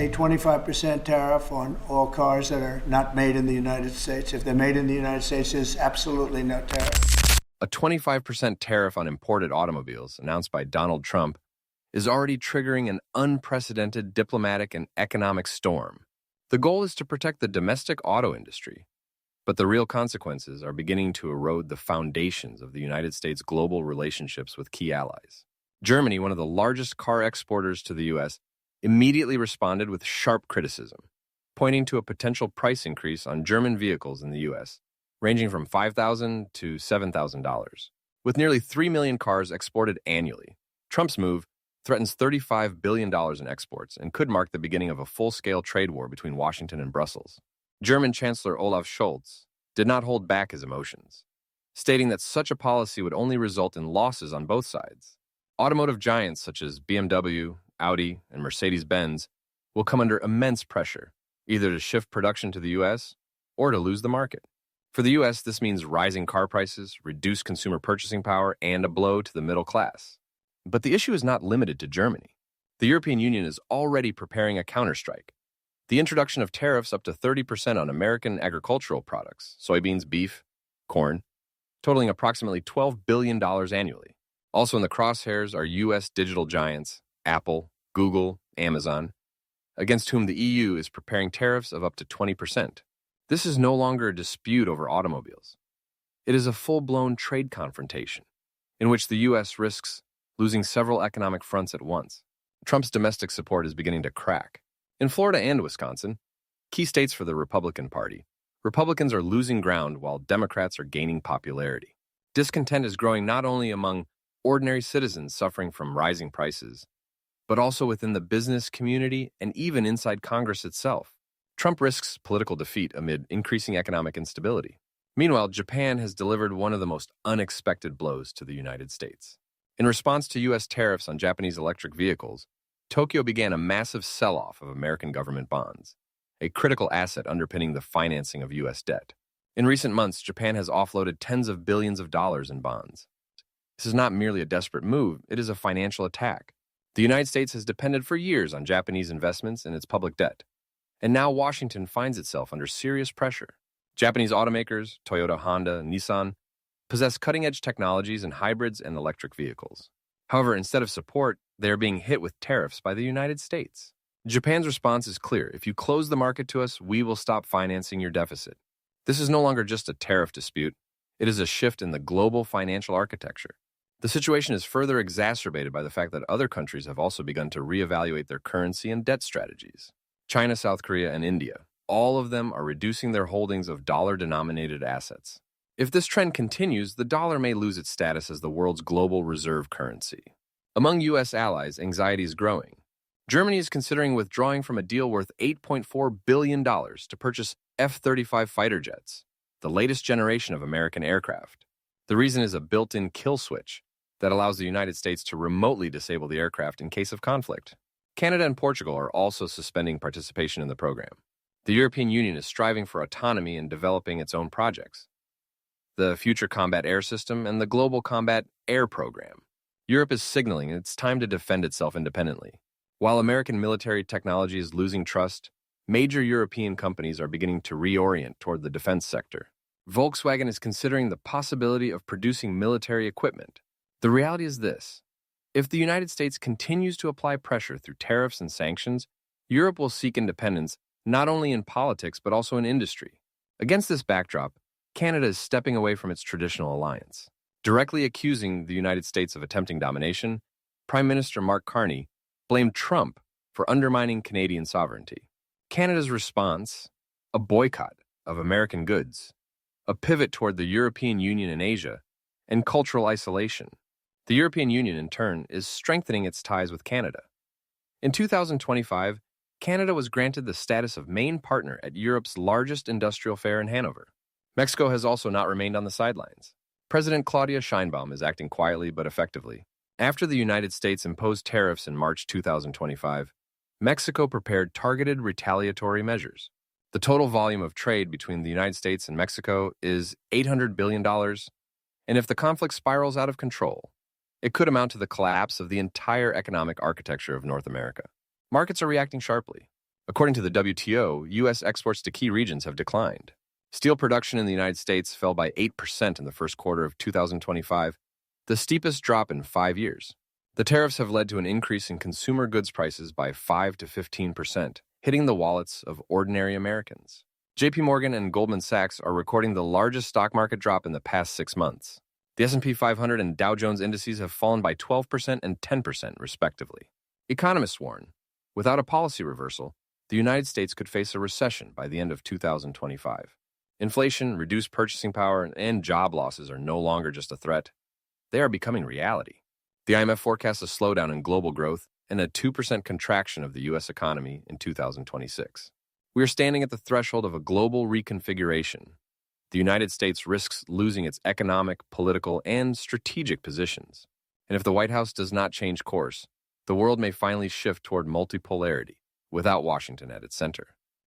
A 25% tariff on all cars that are not made in the United States. If they're made in the United States, there's absolutely no tariff. A 25% tariff on imported automobiles, announced by Donald Trump, is already triggering an unprecedented diplomatic and economic storm. The goal is to protect the domestic auto industry, but the real consequences are beginning to erode the foundations of the United States' global relationships with key allies. Germany, one of the largest car exporters to the U.S., immediately responded with sharp criticism, pointing to a potential price increase on German vehicles in the U.S., ranging from $5,000 to $7,000. With nearly 3 million cars exported annually, Trump's move threatens $35 billion in exports and could mark the beginning of a full-scale trade war between Washington and Brussels. German Chancellor Olaf Scholz did not hold back his emotions, stating that such a policy would only result in losses on both sides. Automotive giants such as BMW, Audi, and Mercedes-Benz will come under immense pressure, either to shift production to the U.S. or to lose the market. For the U.S., this means rising car prices, reduced consumer purchasing power, and a blow to the middle class. But the issue is not limited to Germany. The European Union is already preparing a counterstrike. The introduction of tariffs up to 30% on American agricultural products, soybeans, beef, corn, totaling approximately $12 billion annually. Also in the crosshairs are U.S. digital giants, Apple, Google, Amazon, against whom the EU is preparing tariffs of up to 20%. This is no longer a dispute over automobiles. It is a full-blown trade confrontation, in which the U.S. risks losing several economic fronts at once. Trump's domestic support is beginning to crack. In Florida and Wisconsin, key states for the Republican Party, Republicans are losing ground while Democrats are gaining popularity. Discontent is growing not only among ordinary citizens suffering from rising prices, but also within the business community and even inside Congress itself. Trump risks political defeat amid increasing economic instability. Meanwhile, Japan has delivered one of the most unexpected blows to the United States. In response to U.S. tariffs on Japanese electric vehicles, Tokyo began a massive sell-off of American government bonds, a critical asset underpinning the financing of U.S. debt. In recent months, Japan has offloaded tens of billions of dollars in bonds. This is not merely a desperate move, it is a financial attack. The United States has depended for years on Japanese investments in its public debt, and now Washington finds itself under serious pressure. Japanese automakers, Toyota, Honda, and Nissan, possess cutting-edge technologies in hybrids and electric vehicles. However, instead of support, they are being hit with tariffs by the United States. Japan's response is clear. If you close the market to us, we will stop financing your deficit. This is no longer just a tariff dispute. It is a shift in the global financial architecture. The situation is further exacerbated by the fact that other countries have also begun to reevaluate their currency and debt strategies. China, South Korea, and India, all of them are reducing their holdings of dollar-denominated assets. If this trend continues, the dollar may lose its status as the world's global reserve currency. Among U.S. allies, anxiety is growing. Germany is considering withdrawing from a deal worth $8.4 billion to purchase F-35 fighter jets, the latest generation of American aircraft. The reason is a built-in kill switch that allows the United States to remotely disable the aircraft in case of conflict. Canada and Portugal are also suspending participation in the program. The European Union is striving for autonomy in developing its own projects. The Future Combat Air System and the Global Combat Air Program. Europe is signaling it's time to defend itself independently. While American military technology is losing trust, major European companies are beginning to reorient toward the defense sector. Volkswagen is considering the possibility of producing military equipment. The reality is this. If the United States continues to apply pressure through tariffs and sanctions, Europe will seek independence not only in politics but also in industry. Against this backdrop, Canada is stepping away from its traditional alliance. Directly accusing the United States of attempting domination, Prime Minister Mark Carney blamed Trump for undermining Canadian sovereignty. Canada's response, a boycott of American goods, a pivot toward the European Union in Asia, and cultural isolation. The European Union, in turn, is strengthening its ties with Canada. In 2025, Canada was granted the status of main partner at Europe's largest industrial fair in Hanover. Mexico has also not remained on the sidelines. President Claudia Sheinbaum is acting quietly but effectively. After the United States imposed tariffs in March 2025, Mexico prepared targeted retaliatory measures. The total volume of trade between the United States and Mexico is $800 billion, and if the conflict spirals out of control, it could amount to the collapse of the entire economic architecture of North America. Markets are reacting sharply. According to the WTO, U.S. exports to key regions have declined. Steel production in the United States fell by 8% in the first quarter of 2025, the steepest drop in 5 years. The tariffs have led to an increase in consumer goods prices by 5 to 15%, hitting the wallets of ordinary Americans. JP Morgan and Goldman Sachs are recording the largest stock market drop in the past 6 months. The S&P 500 and Dow Jones indices have fallen by 12% and 10%, respectively. Economists warn, without a policy reversal, the United States could face a recession by the end of 2025. Inflation, reduced purchasing power, and job losses are no longer just a threat. They are becoming reality. The IMF forecasts a slowdown in global growth and a 2% contraction of the U.S. economy in 2026. We are standing at the threshold of a global reconfiguration. The United States risks losing its economic, political, and strategic positions. And if the White House does not change course, the world may finally shift toward multipolarity without Washington at its center.